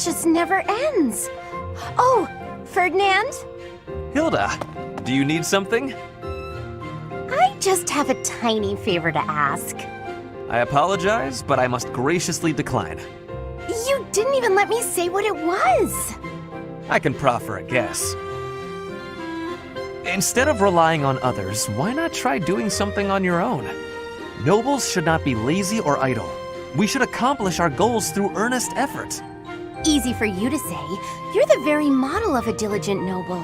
just never ends. Oh, Ferdinand? Hilda, do you need something? I just have a tiny favor to ask. I apologize, but I must graciously decline. You didn't even let me say what it was. I can proffer a guess. Instead of relying on others, why not try doing something on your own? Nobles should not be lazy or idle. We should accomplish our goals through earnest effort. Easy for you to say. You're the very model of a diligent noble.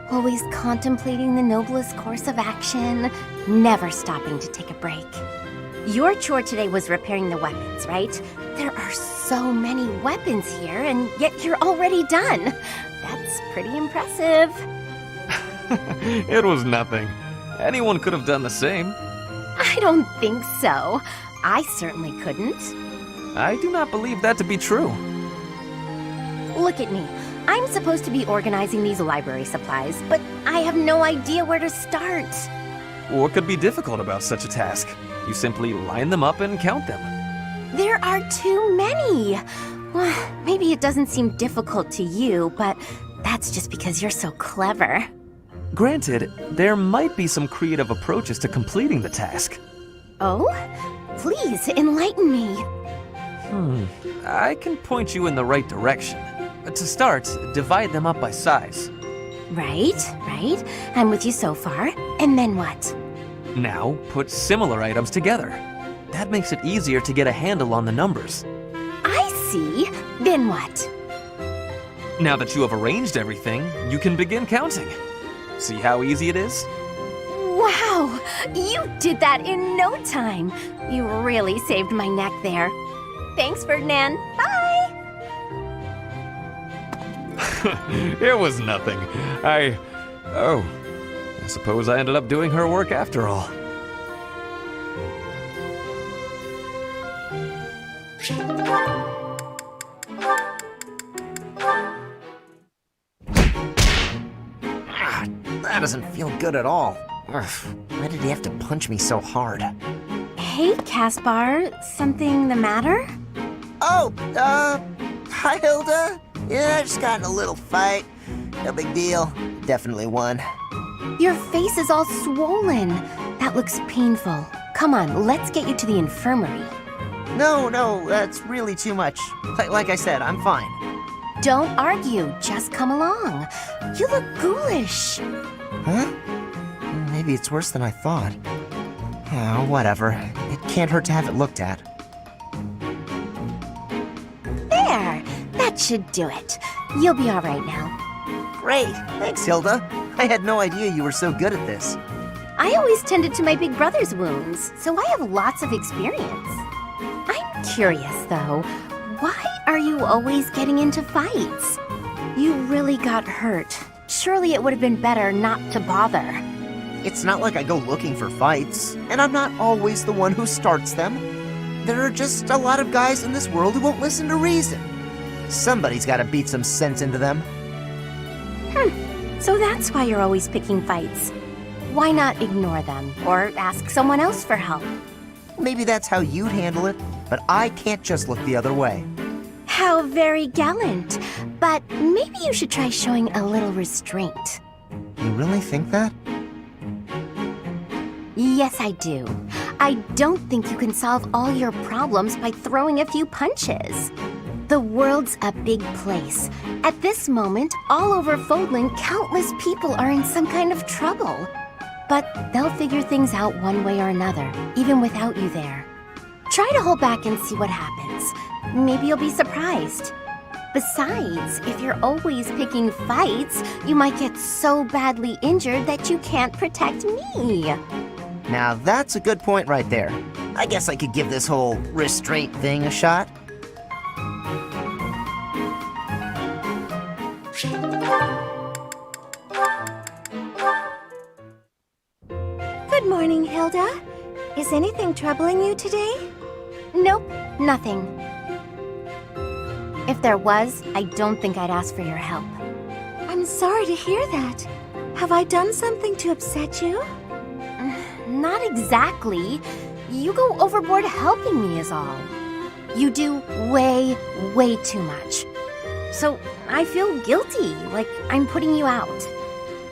Always contemplating the noblest course of action, never stopping to take a break. Your chore today was repairing the weapons, right? There are so many weapons here, and yet you're already done. That's pretty impressive. It was nothing. Anyone could have done the same. I don't think so. I certainly couldn't. I do not believe that to be true. Look at me. I'm supposed to be organizing these library supplies, but I have no idea where to start. What could be difficult about such a task? You simply line them up and count them. There are too many. Well, maybe it doesn't seem difficult to you, but that's just because you're so clever. Granted, there might be some creative approaches to completing the task. Oh? Please, enlighten me. I can point you in the right direction. To start, divide them up by size. Right. I'm with you so far. And then what? Now, put similar items together. That makes it easier to get a handle on the numbers. I see. Then what? Now that you have arranged everything, you can begin counting. See how easy it is? Wow! You did that in no time. You really saved my neck there. Thanks, Ferdinand. Bye! It was nothing. I suppose I ended up doing her work after all. That doesn't feel good at all. Ugh, why did he have to punch me so hard? Hey, Caspar. Something the matter? Oh, hi, Hilda. Yeah, I just got in a little fight. No big deal. Definitely won. Your face is all swollen. That looks painful. Come on, let's get you to the infirmary. No, that's really too much. Like I said, I'm fine. Don't argue, just come along. You look ghoulish. Huh? Maybe it's worse than I thought. Oh, whatever. It can't hurt to have it looked at. There, that should do it. You'll be all right now. Great. Thanks, Hilda. I had no idea you were so good at this. I always tended to my big brother's wounds, so I have lots of experience. I'm curious, though. Why are you always getting into fights? You really got hurt. Surely it would have been better not to bother. It's not like I go looking for fights, and I'm not always the one who starts them. There are just a lot of guys in this world who won't listen to reason. Somebody's gotta beat some sense into them. So that's why you're always picking fights. Why not ignore them, or ask someone else for help? Maybe that's how you'd handle it, but I can't just look the other way. How very gallant. But maybe you should try showing a little restraint. You really think that? Yes, I do. I don't think you can solve all your problems by throwing a few punches. The world's a big place. At this moment, all over Fodlan, countless people are in some kind of trouble. But they'll figure things out one way or another, even without you there. Try to hold back and see what happens. Maybe you'll be surprised. Besides, if you're always picking fights, you might get so badly injured that you can't protect me. Now that's a good point right there. I guess I could give this whole restraint thing a shot. Good morning, Hilda. Is anything troubling you today? Nope, nothing. If there was, I don't think I'd ask for your help. I'm sorry to hear that. Have I done something to upset you? Not exactly. You go overboard helping me is all. You do way too much. So I feel guilty, like I'm putting you out.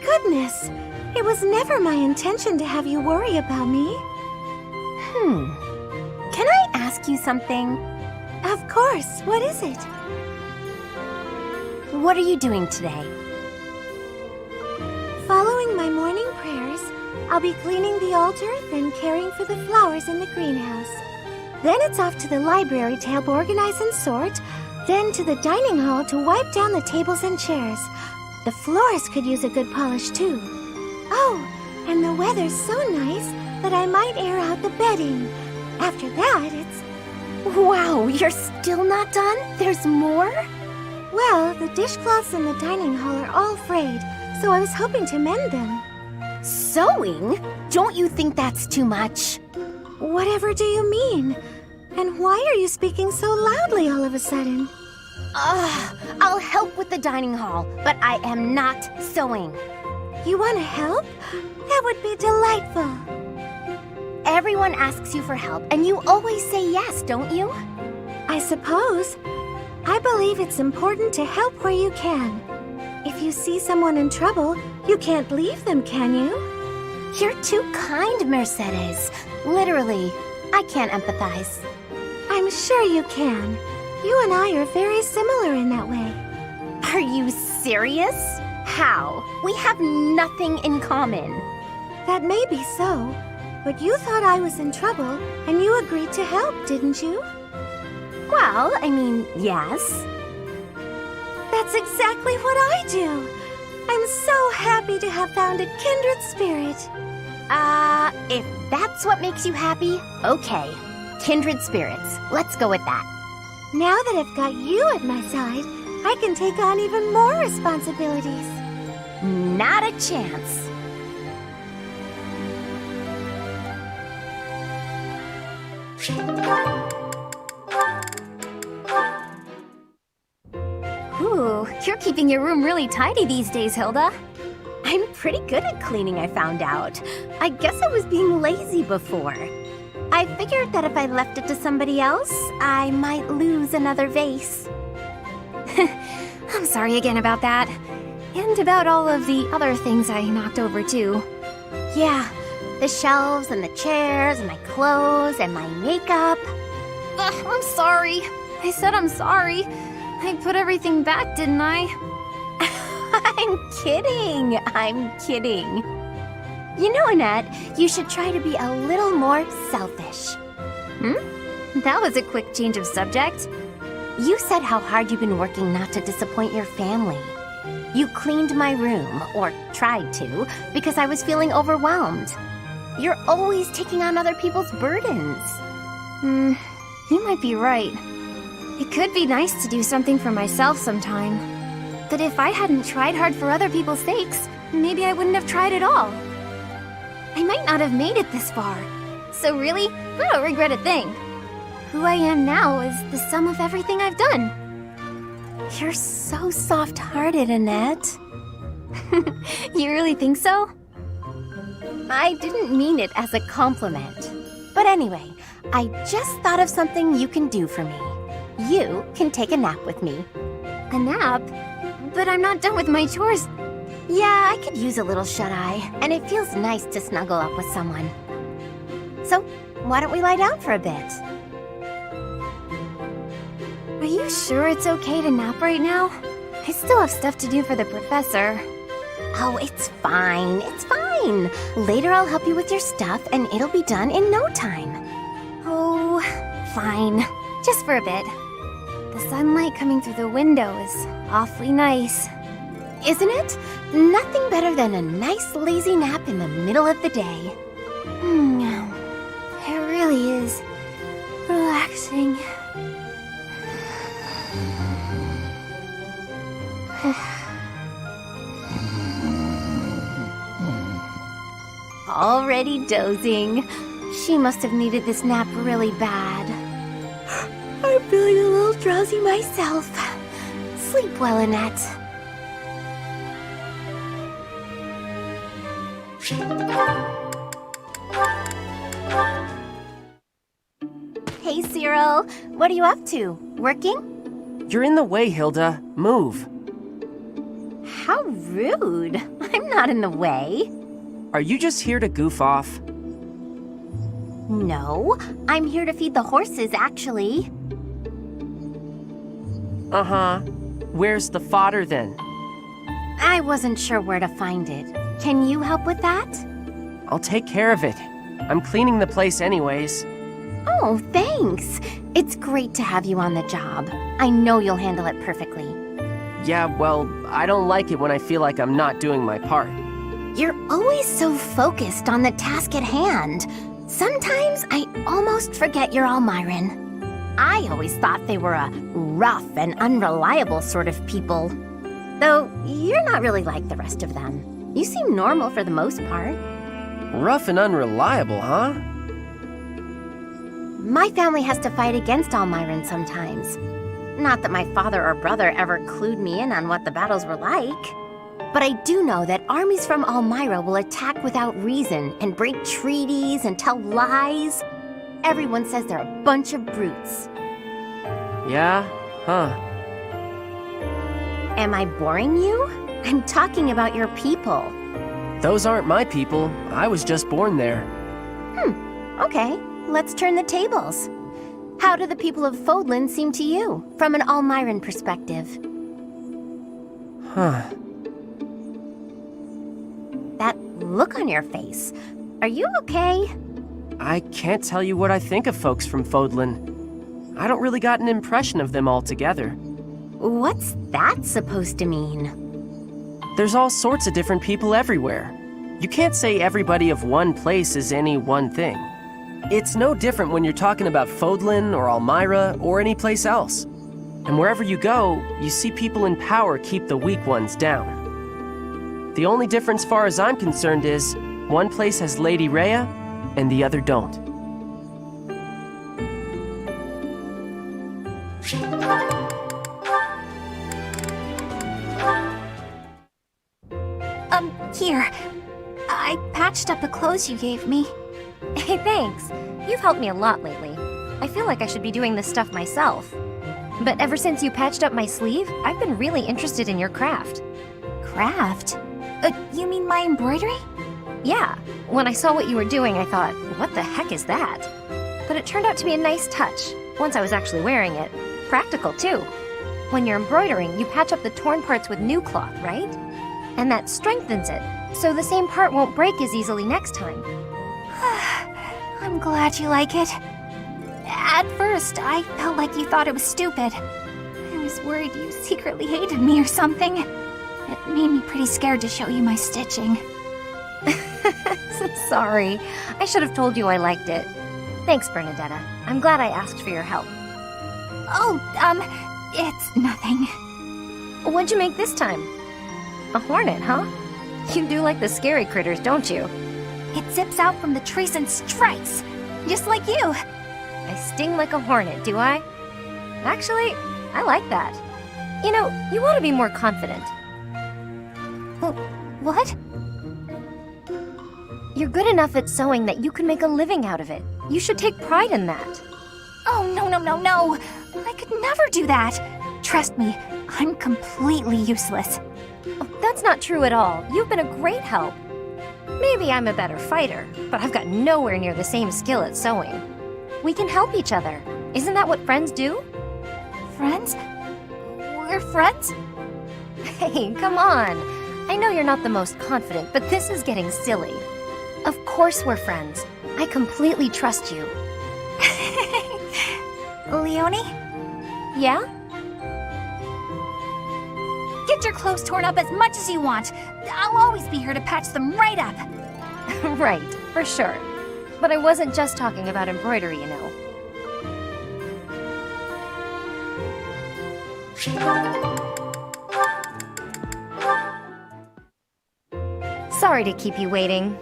Goodness, it was never my intention to have you worry about me. Can I ask you something? Of course, what is it? What are you doing today? Following my morning prayers, I'll be cleaning the altar, then caring for the flowers in the greenhouse. Then it's off to the library to help organize and sort, then to the dining hall to wipe down the tables and chairs. The floors could use a good polish too. Oh, and the weather's so nice that I might air out the bedding. After that, it's... Wow, you're still not done? There's more? Well, the dishcloths in the dining hall are all frayed, so I was hoping to mend them. Sewing? Don't you think that's too much? Whatever do you mean? And why are you speaking so loudly all of a sudden? I'll help with the dining hall, but I am not sewing. You want to help? That would be delightful. Everyone asks you for help, and you always say yes, don't you? I suppose. I believe it's important to help where you can. If you see someone in trouble, you can't leave them, can you? You're too kind, Mercedes. Literally, I can't empathize. I'm sure you can. You and I are very similar in that way. Are you serious? How? We have nothing in common. That may be so, but you thought I was in trouble, and you agreed to help, didn't you? Well, I mean, yes. That's exactly what I do. I'm so happy to have found a kindred spirit. If that's what makes you happy, okay. Kindred spirits. Let's go with that. Now that I've got you at my side, I can take on even more responsibilities. Not a chance. Ooh, you're keeping your room really tidy these days, Hilda. I'm pretty good at cleaning, I found out. I guess I was being lazy before. I figured that if I left it to somebody else, I might lose another vase. I'm sorry again about that. And about all of the other things I knocked over, too. Yeah, the shelves and the chairs and my clothes and my makeup. Ugh, I'm sorry. I said I'm sorry. I put everything back, didn't I? I'm kidding. I'm kidding. You know, Annette, you should try to be a little more selfish. That was a quick change of subject. You said how hard you've been working not to disappoint your family. You cleaned my room, or tried to, because I was feeling overwhelmed. You're always taking on other people's burdens. You might be right. It could be nice to do something for myself sometime. But if I hadn't tried hard for other people's sakes, maybe I wouldn't have tried at all. I might not have made it this far. So really, I don't regret a thing. Who I am now is the sum of everything I've done. You're so soft-hearted, Annette. You really think so? I didn't mean it as a compliment. But anyway, I just thought of something you can do for me. You can take a nap with me. A nap? But I'm not done with my chores. Yeah, I could use a little shut-eye, and it feels nice to snuggle up with someone. So, why don't we lie down for a bit? Are you sure it's okay to nap right now? I still have stuff to do for the professor. Oh, it's fine. It's fine. Later I'll help you with your stuff, and it'll be done in no time. Oh, fine. Just for a bit. The sunlight coming through the window is awfully nice. Isn't it? Nothing better than a nice lazy nap in the middle of the day. It really is relaxing. Already dozing. She must have needed this nap really bad. I'm feeling a little drowsy myself. Sleep well, Annette. Hey, Cyril. What are you up to? Working? You're in the way, Hilda. Move. How rude. I'm not in the way. Are you just here to goof off? No, I'm here to feed the horses, actually. Uh-huh. Where's the fodder then? I wasn't sure where to find it. Can you help with that? I'll take care of it. I'm cleaning the place anyways. Oh, thanks. It's great to have you on the job. I know you'll handle it perfectly. Yeah, well, I don't like it when I feel like I'm not doing my part. You're always so focused on the task at hand. Sometimes I almost forget you're Almyran. I always thought they were a rough and unreliable sort of people. Though you're not really like the rest of them. You seem normal for the most part. Rough and unreliable, huh? My family has to fight against Almyran sometimes. Not that my father or brother ever clued me in on what the battles were like. But I do know that armies from Almyra will attack without reason and break treaties and tell lies. Everyone says they're a bunch of brutes. Yeah? Huh. Am I boring you? I'm talking about your people. Those aren't my people. I was just born there. Okay, let's turn the tables. How do the people of Fodlan seem to you, from an Almyran perspective? Huh. That look on your face. Are you okay? I can't tell you what I think of folks from Fodlan. I don't really got an impression of them altogether. What's that supposed to mean? There's all sorts of different people everywhere. You can't say everybody of one place is any one thing. It's no different when you're talking about Fodlan or Almyra or any place else. And wherever you go, you see people in power keep the weak ones down. The only difference far as I'm concerned is, one place has Lady Rhea, and the other don't. Here. I patched up the clothes you gave me. Hey, thanks. You've helped me a lot lately. I feel like I should be doing this stuff myself. But ever since you patched up my sleeve, I've been really interested in your craft. Craft? You mean my embroidery? Yeah, when I saw what you were doing, I thought, what the heck is that? But it turned out to be a nice touch, once I was actually wearing it. Practical, too. When you're embroidering, you patch up the torn parts with new cloth, right? And that strengthens it, so the same part won't break as easily next time. I'm glad you like it. At first, I felt like you thought it was stupid. I was worried you secretly hated me or something. It made me pretty scared to show you my stitching. Sorry. I should have told you I liked it. Thanks, Bernadetta. I'm glad I asked for your help. Oh, it's nothing. What'd you make this time? A hornet, huh? You do like the scary critters, don't you? It zips out from the trees and strikes, just like you. I sting like a hornet, do I? Actually, I like that. You know, you ought to be more confident. What? You're good enough at sewing that you can make a living out of it. You should take pride in that. Oh, no. I could never do that. Trust me, I'm completely useless. That's not true at all. You've been a great help. Maybe I'm a better fighter, but I've got nowhere near the same skill at sewing. We can help each other. Isn't that what friends do? Friends? We're friends? Hey, come on. I know you're not the most confident, but this is getting silly. Of course we're friends. I completely trust you. Leonie? Yeah? Get your clothes torn up as much as you want. I'll always be here to patch them right up. Right, for sure. But I wasn't just talking about embroidery, you know. Sorry to keep you waiting.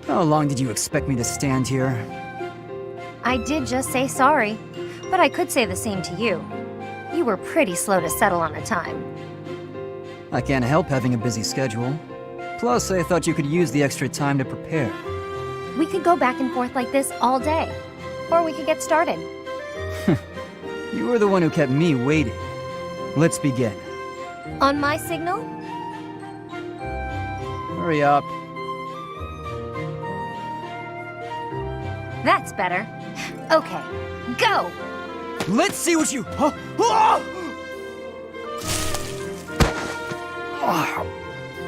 How long did you expect me to stand here? I did just say sorry, but I could say the same to you. You were pretty slow to settle on a time. I can't help having a busy schedule. Plus, I thought you could use the extra time to prepare. We could go back and forth like this all day. Or we could get started. You were the one who kept me waiting. Let's begin. On my signal? Hurry up. That's better. Okay, go! Let's see what you...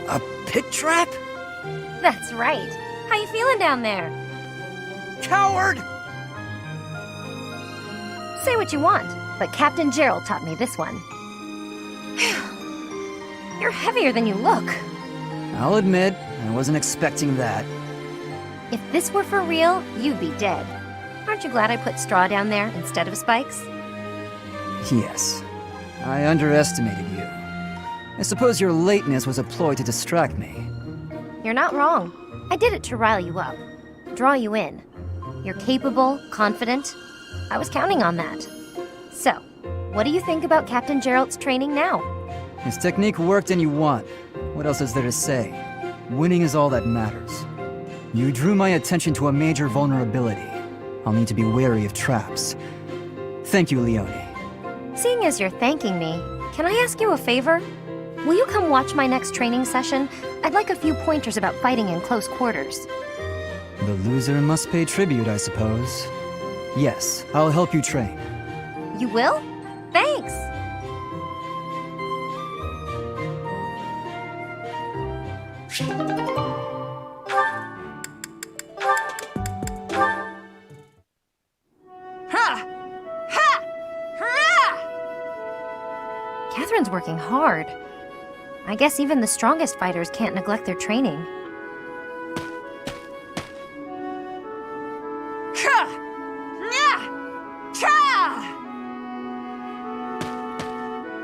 A pit trap? That's right. How you feeling down there? Coward! Say what you want, but Captain Gerald taught me this one. You're heavier than you look. I'll admit, I wasn't expecting that. If this were for real, you'd be dead. Aren't you glad I put straw down there instead of spikes? Yes, I underestimated you. I suppose your lateness was a ploy to distract me. You're not wrong. I did it to rile you up, draw you in. You're capable, confident. I was counting on that. So, what do you think about Captain Gerald's training now? His technique worked and you won. What else is there to say? Winning is all that matters. You drew my attention to a major vulnerability. I'll need to be wary of traps. Thank you, Leone. Seeing as you're thanking me, can I ask you a favor? Will you come watch my next training session? I'd like a few pointers about fighting in close quarters. The loser must pay tribute, I suppose. Yes, I'll help you train. You will? Thanks! Catherine's working hard. I guess even the strongest fighters can't neglect their training.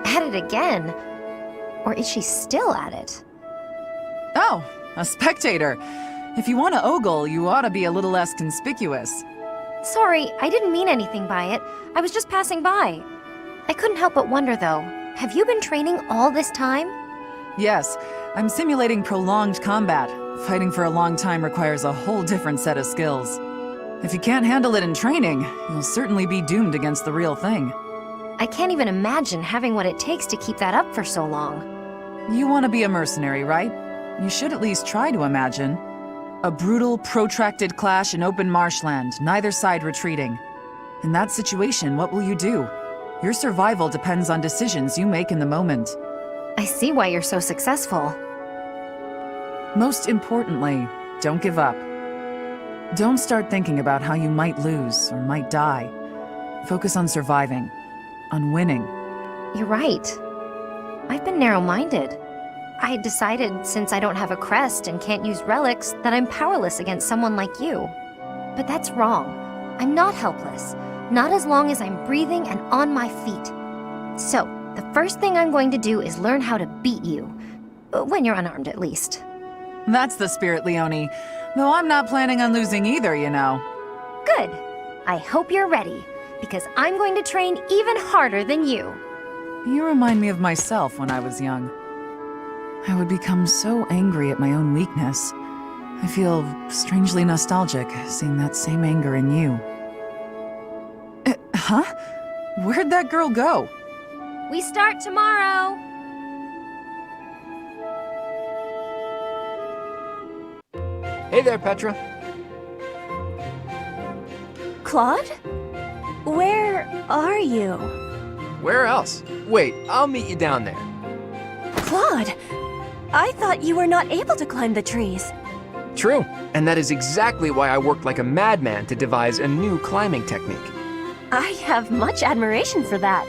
At it again. Or is she still at it? Oh, a spectator. If you want to ogle, you ought to be a little less conspicuous. Sorry, I didn't mean anything by it. I was just passing by. I couldn't help but wonder, though. Have you been training all this time? Yes, I'm simulating prolonged combat. Fighting for a long time requires a whole different set of skills. If you can't handle it in training, you'll certainly be doomed against the real thing. I can't even imagine having what it takes to keep that up for so long. You want to be a mercenary, right? You should at least try to imagine. A brutal, protracted clash in open marshland, neither side retreating. In that situation, what will you do? Your survival depends on decisions you make in the moment. I see why you're so successful. Most importantly, don't give up. Don't start thinking about how you might lose or might die. Focus on surviving, on winning. You're right. I've been narrow-minded. I had decided, since I don't have a crest and can't use relics, that I'm powerless against someone like you. But that's wrong. I'm not helpless. Not as long as I'm breathing and on my feet. So, the first thing I'm going to do is learn how to beat you. When you're unarmed, at least. That's the spirit, Leone. Though I'm not planning on losing either, you know. Good. I hope you're ready, because I'm going to train even harder than you. You remind me of myself when I was young. I would become so angry at my own weakness. I feel strangely nostalgic seeing that same anger in you. Huh? Where'd that girl go? We start tomorrow! Hey there, Petra. Claude? Where are you? Where else? Wait, I'll meet you down there. Claude! I thought you were not able to climb the trees. True, and that is exactly why I worked like a madman to devise a new climbing technique. I have much admiration for that.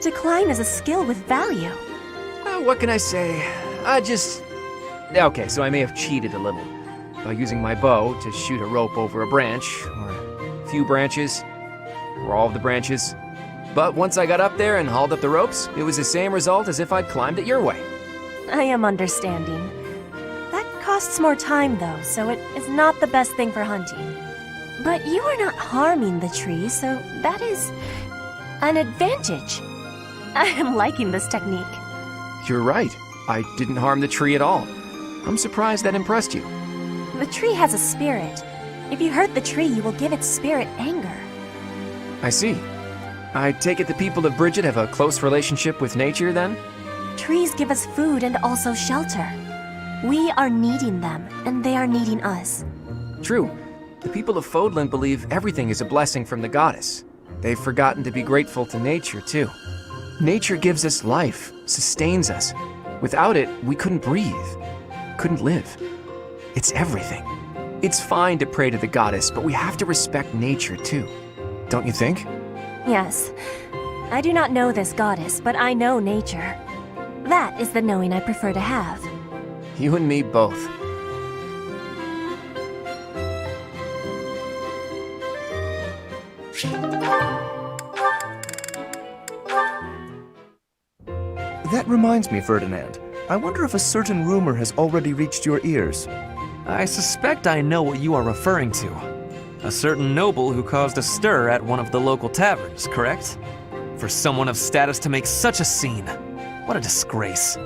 To climb is a skill with value. What can I say? Okay, so I may have cheated a little by using my bow to shoot a rope over a branch, or a few branches, or all of the branches. But once I got up there and hauled up the ropes, it was the same result as if I'd climbed it your way. I am understanding. That costs more time, though, so it is not the best thing for hunting. But you are not harming the tree, so that is an advantage. I am liking this technique. You're right. I didn't harm the tree at all. I'm surprised that impressed you. The tree has a spirit. If you hurt the tree, you will give its spirit anger. I see. I take it the people of Bridget have a close relationship with nature, then? Trees give us food and also shelter. We are needing them, and they are needing us. True. The people of Fodlan believe everything is a blessing from the goddess. They've forgotten to be grateful to nature, too. Nature gives us life, sustains us. Without it, we couldn't breathe, couldn't live. It's everything. It's fine to pray to the goddess, but we have to respect nature, too. Don't you think? Yes. I do not know this goddess, but I know nature. That is the knowing I prefer to have. You and me both. That reminds me, Ferdinand. I wonder if a certain rumor has already reached your ears. I suspect I know what you are referring to. A certain noble who caused a stir at one of the local taverns, correct? For someone of status to make such a scene. What a disgrace.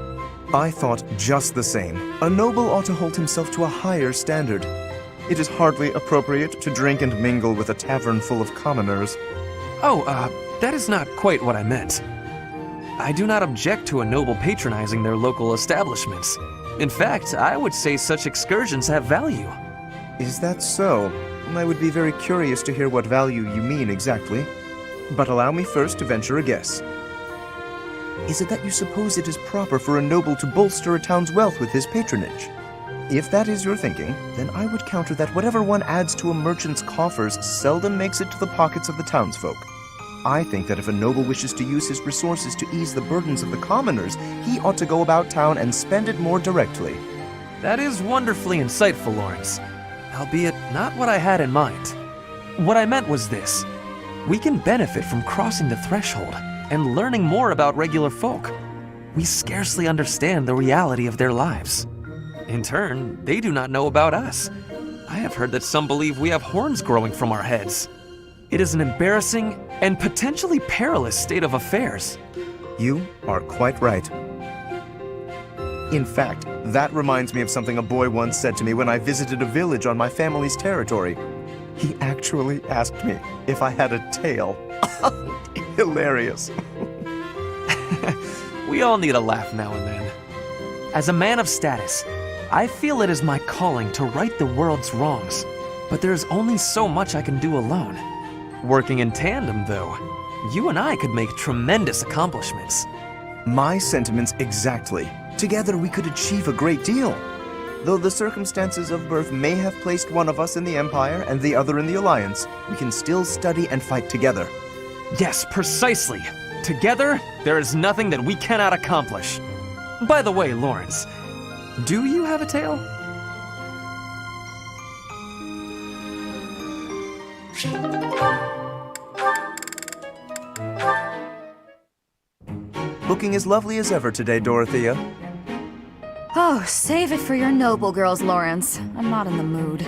I thought just the same. A noble ought to hold himself to a higher standard. It is hardly appropriate to drink and mingle with a tavern full of commoners. Oh, that is not quite what I meant. I do not object to a noble patronizing their local establishments. In fact, I would say such excursions have value. Is that so? I would be very curious to hear what value you mean exactly. But allow me first to venture a guess. Is it that you suppose it is proper for a noble to bolster a town's wealth with his patronage? If that is your thinking, then I would counter that whatever one adds to a merchant's coffers seldom makes it to the pockets of the townsfolk. I think that if a noble wishes to use his resources to ease the burdens of the commoners, he ought to go about town and spend it more directly. That is wonderfully insightful, Lawrence. Albeit not what I had in mind. What I meant was this. We can benefit from crossing the threshold and learning more about regular folk. We scarcely understand the reality of their lives. In turn, they do not know about us. I have heard that some believe we have horns growing from our heads. It is an embarrassing and potentially perilous state of affairs. You are quite right. In fact, that reminds me of something a boy once said to me when I visited a village on my family's territory. He actually asked me if I had a tail. Hilarious. We all need a laugh now and then. As a man of status, I feel it is my calling to right the world's wrongs, but there is only so much I can do alone. Working in tandem, though, you and I could make tremendous accomplishments. My sentiments exactly. Together we could achieve a great deal. Though the circumstances of birth may have placed one of us in the Empire and the other in the Alliance, we can still study and fight together. Yes, precisely. Together, there is nothing that we cannot accomplish. By the way, Lawrence, do you have a tail? Looking as lovely as ever today, Dorothea. Oh, save it for your noble girls, Lawrence. I'm not in the mood.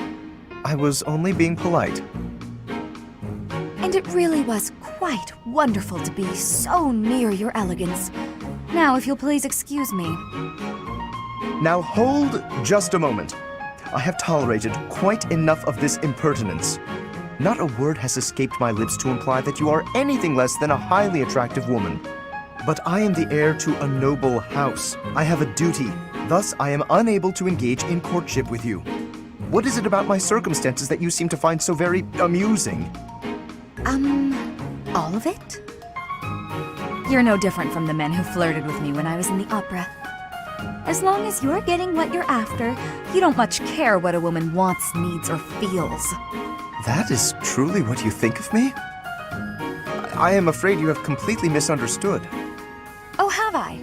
I was only being polite. And it really was quite wonderful to be so near your elegance. Now, if you'll please excuse me. Now hold just a moment. I have tolerated quite enough of this impertinence. Not a word has escaped my lips to imply that you are anything less than a highly attractive woman. But I am the heir to a noble house. I have a duty. Thus, I am unable to engage in courtship with you. What is it about my circumstances that you seem to find so very amusing? All of it? You're no different from the men who flirted with me when I was in the opera. As long as you're getting what you're after, you don't much care what a woman wants, needs, or feels. That is truly what you think of me? I am afraid you have completely misunderstood. Oh, have I?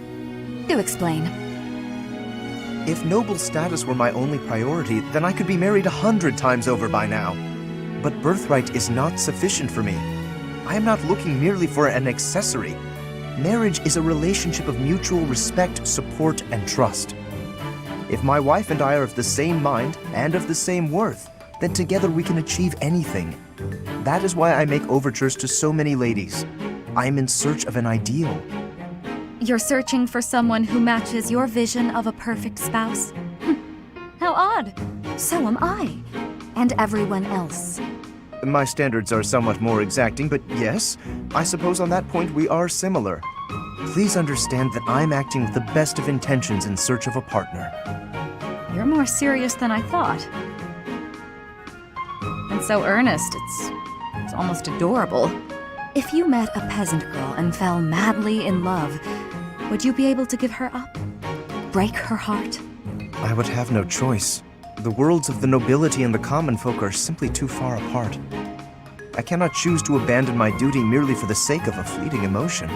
Do explain. If noble status were my only priority, then I could be married 100 times over by now. But birthright is not sufficient for me. I am not looking merely for an accessory. Marriage is a relationship of mutual respect, support, and trust. If my wife and I are of the same mind and of the same worth, then together we can achieve anything. That is why I make overtures to so many ladies. I am in search of an ideal. You're searching for someone who matches your vision of a perfect spouse? How odd. So am I. And everyone else. My standards are somewhat more exacting, but yes, I suppose on that point we are similar. Please understand that I'm acting with the best of intentions in search of a partner. You're more serious than I thought. And so earnest, it's almost adorable. If you met a peasant girl and fell madly in love, would you be able to give her up? Break her heart? I would have no choice. The worlds of the nobility and the common folk are simply too far apart. I cannot choose to abandon my duty merely for the sake of a fleeting emotion.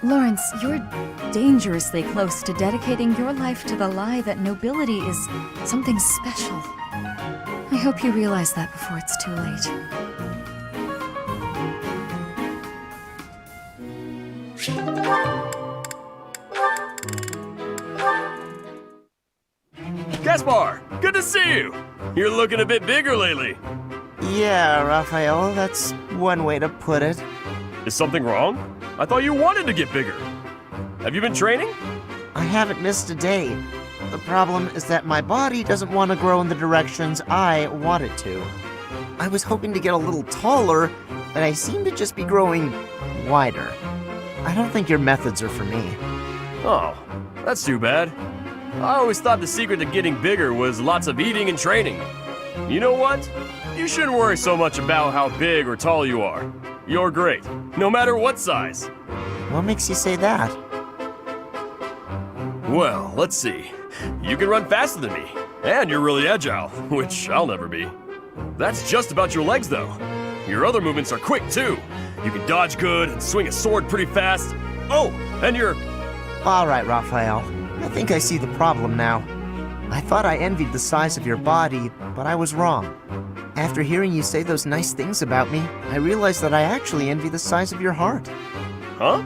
Lawrence, you're dangerously close to dedicating your life to the lie that nobility is something special. I hope you realize that before it's too late. Gaspar, good to see you! You're looking a bit bigger lately. Yeah, Raphael, that's one way to put it. Is something wrong? I thought you wanted to get bigger. Have you been training? I haven't missed a day. The problem is that my body doesn't want to grow in the directions I want it to. I was hoping to get a little taller, but I seem to just be growing wider. I don't think your methods are for me. Oh, that's too bad. I always thought the secret to getting bigger was lots of eating and training. You know what? You shouldn't worry so much about how big or tall you are. You're great, no matter what size. What makes you say that? Well, let's see. You can run faster than me, and you're really agile, which I'll never be. That's just about your legs, though. Your other movements are quick, too. You can dodge good and swing a sword pretty fast. Oh, and you're... All right, Raphael. I think I see the problem now. I thought I envied the size of your body, but I was wrong. After hearing you say those nice things about me, I realized that I actually envy the size of your heart. Huh?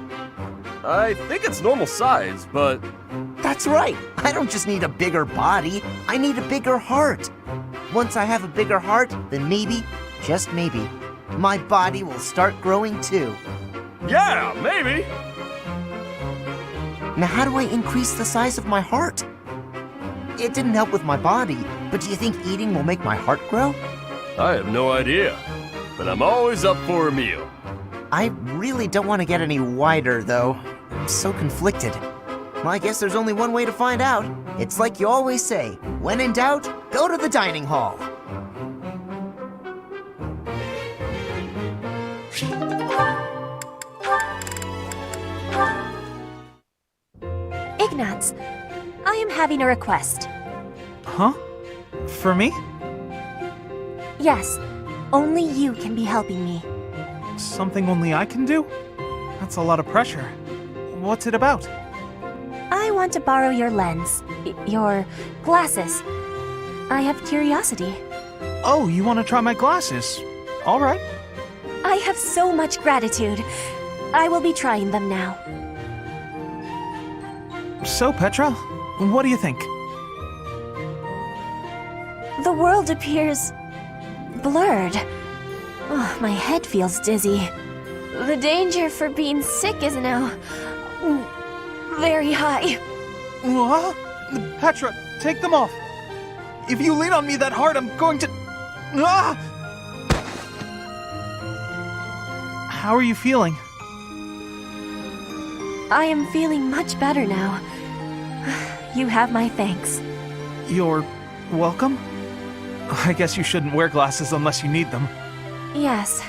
I think it's normal size, but... That's right! I don't just need a bigger body, I need a bigger heart. Once I have a bigger heart, then maybe, just maybe, my body will start growing too. Yeah, maybe! Now how do I increase the size of my heart? It didn't help with my body, but do you think eating will make my heart grow? I have no idea, but I'm always up for a meal. I really don't want to get any wider, though. I'm so conflicted. Well, I guess there's only one way to find out. It's like you always say, when in doubt, go to the dining hall. Ignatz, I am having a request. Huh? For me? Yes, only you can be helping me. Something only I can do? That's a lot of pressure. What's it about? I want to borrow your lens, your glasses. I have curiosity. Oh, you want to try my glasses? All right. I have so much gratitude. I will be trying them now. So, Petra, what do you think? The world appears blurred. Oh, my head feels dizzy. The danger for being sick is now very high. What? Petra, take them off. If you lean on me that hard, I'm going to... Ah! How are you feeling? I am feeling much better now. You have my thanks. You're welcome? I guess you shouldn't wear glasses unless you need them. Yes.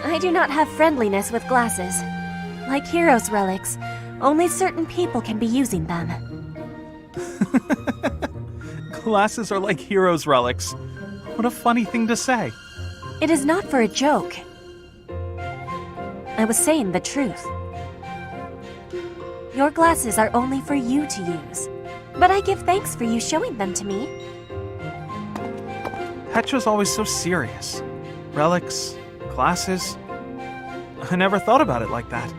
I do not have friendliness with glasses. Like heroes' relics, only certain people can be using them. Glasses are like heroes' relics. What a funny thing to say. It is not for a joke. I was saying the truth. Your glasses are only for you to use. But I give thanks for you showing them to me. Petra's always so serious. Relics, glasses. I never thought about it like that.